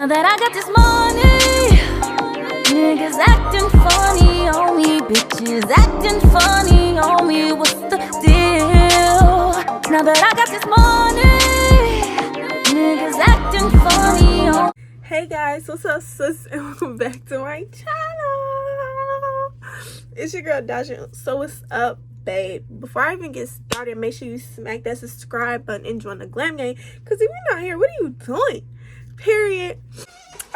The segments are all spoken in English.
Now that I got this money, niggas acting funny on me, bitches acting funny on me. What's the deal? Now that I got this money, niggas acting funny on me. Hey guys, what's up, sis, and welcome back to my channel. It's your girl Daja. So what's up, babe? Before I even get started, make sure you smack that subscribe button and join the glam gang, because if you're not here, what are you doing? Period.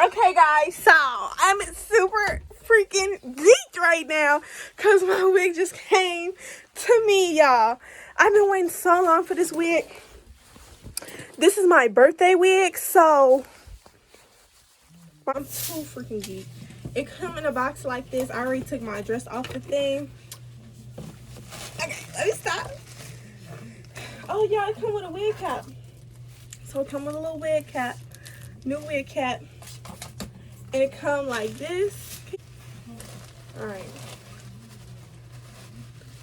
Okay guys, so I'm super freaking geeked right now because my wig just came to me, y'all. I've been waiting so long for this wig. This is my birthday wig, so I'm so freaking geek. It come in a box like this. I already took my dress off the thing. Okay, let me stop. Oh yeah, it come with a wig cap. So it come with a little wig cap. New wig cap. And it come like this. Alright.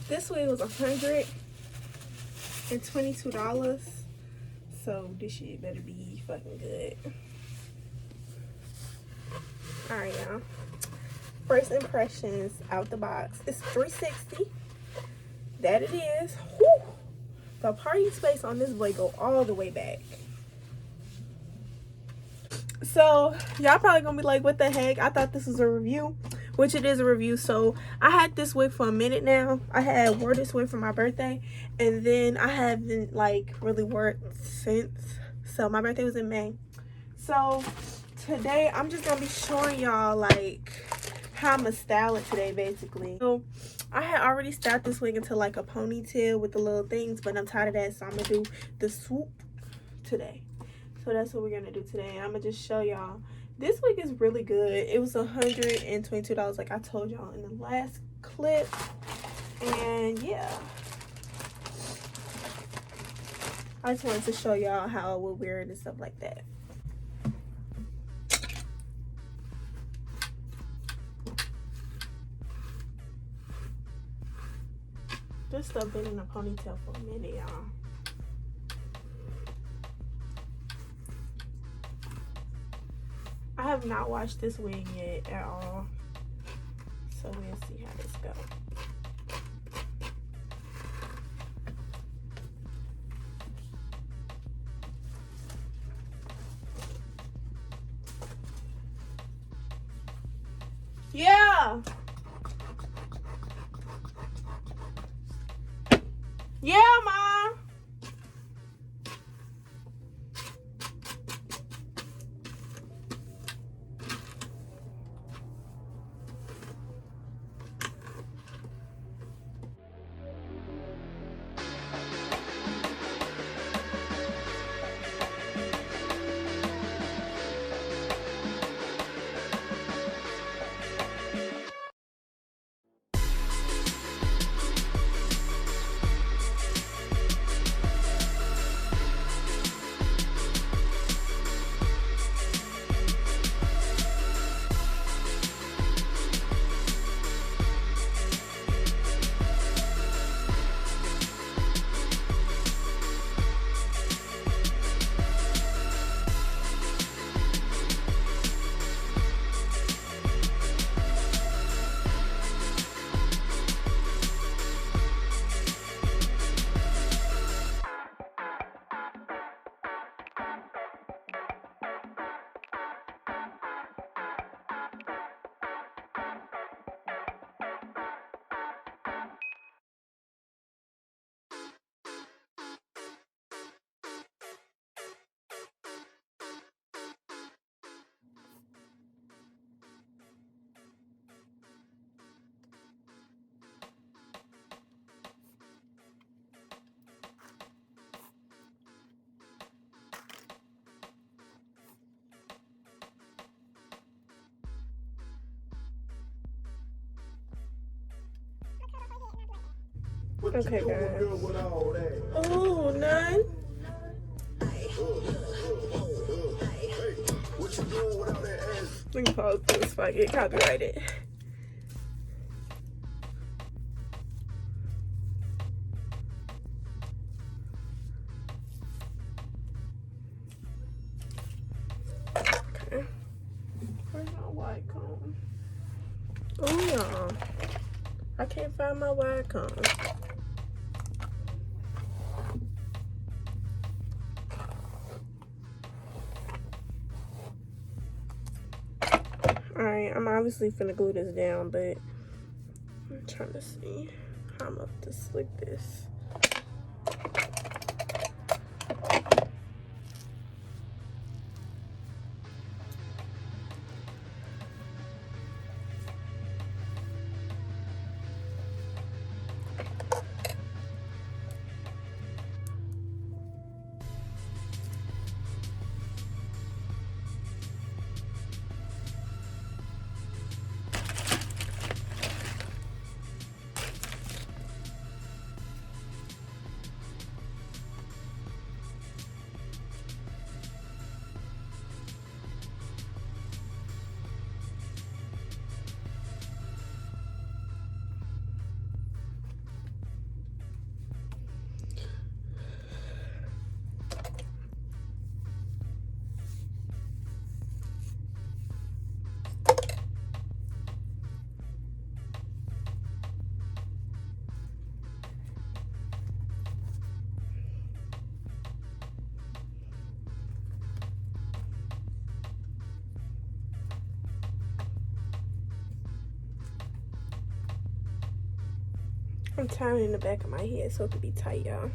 This wig was $122. So this shit better be fucking good. Alright, y'all. First impressions out the box. It's $360. That it is. Whew. The party space on this boy go all the way back. So y'all probably gonna be like, what the heck? I thought this was a review, which it is a review. So I had this wig for a minute now. I had wore this wig for my birthday, and then I haven't like really wore it since. So my birthday was in May. So today I'm just gonna be showing y'all like how I'm gonna style it today, basically. So I had already styled this wig into like a ponytail with the little things, but I'm tired of that, so I'm gonna do the swoop today. So that's what we're gonna do today. I'm gonna just show y'all. This wig is really good. It was $122, like I told y'all in the last clip. And yeah, I just wanted to show y'all how I would wear it and stuff like that. This stuff been in a ponytail for a minute, y'all. I have not washed this wig yet at all, so we'll see how this goes. Yeah. Yeah, Mom. Okay, guys. Oh, none. We can pause this if I get copyrighted. Okay. wide comb. Oh, y'all. I can't find my wide comb. Alright, I'm obviously finna glue this down, but I'm trying to see how I'm up to slick this. I'm tying it in the back of my head so it could be tight, y'all.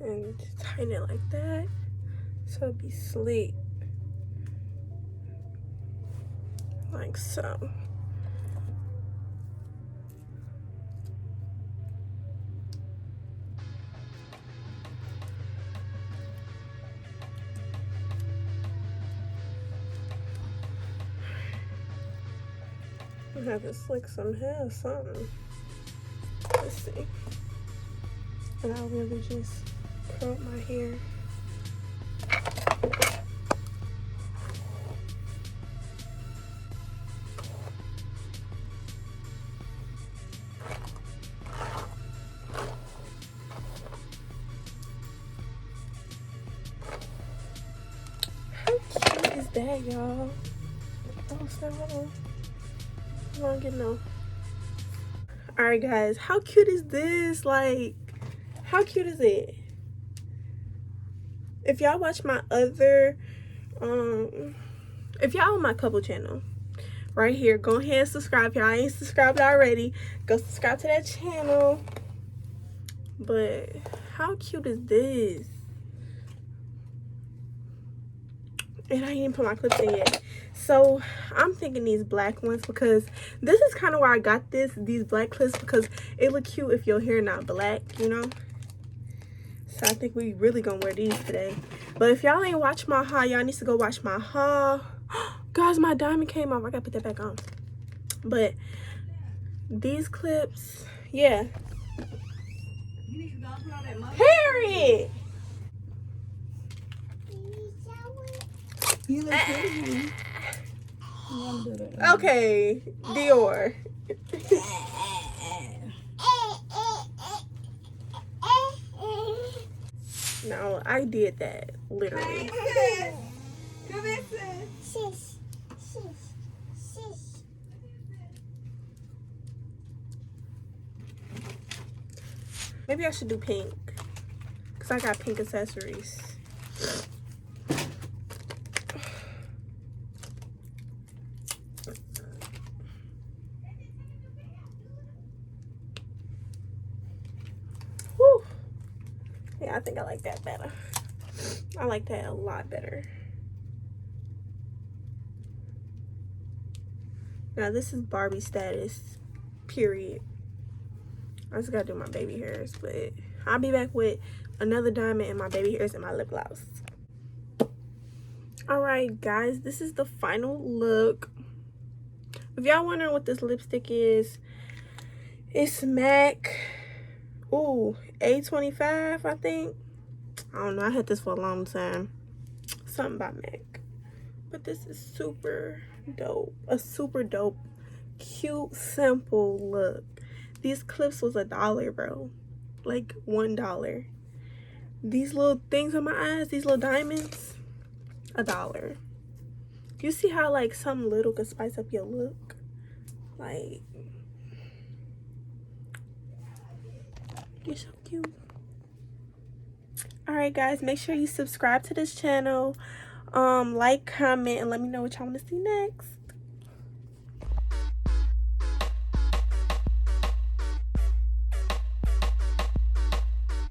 And tighten it like that so it'll be slick. Like so. I have to slick some hair or something. Let's see. And I'll really just curl my hair. How cute is that, y'all? Oh, snap, hold on. I don't get no. Alright, guys, how cute is this? Like, how cute is it? If y'all watch my other, if y'all on my couple channel, right here, go ahead and subscribe. If y'all ain't subscribed already, go subscribe to that channel. But how cute is this? And I ain't even put my clips in yet. So I'm thinking these black ones, because this is kind of where I got these black clips, because it look cute if your hair not black, you know. So I think we really gonna wear these today. But if y'all ain't watch my haul, y'all need to go watch my haul. Guys, my diamond came off. I gotta put that back on. But these clips, yeah. Harriet! Okay, Dior. No, I did that, literally. Maybe I should do pink, because I got pink accessories. Whew. Yeah, I think I like that better. I like that a lot better. Now this is Barbie status, period. I just gotta do my baby hairs, but I'll be back with another diamond in my baby hairs and my lip gloss. Alright guys, this is the final look. If y'all wondering what this lipstick is, it's MAC, ooh, A25, I think. I don't know, I had this for a long time. Something about MAC. But this is super dope. A super dope, cute, simple look. These clips was $1, bro. like $1. These little things on my eyes, these little diamonds, $1. You see how like something little could spice up your look? Like, you're so cute. Alright guys, make sure you subscribe to this channel, like, comment, and let me know what y'all want to see next.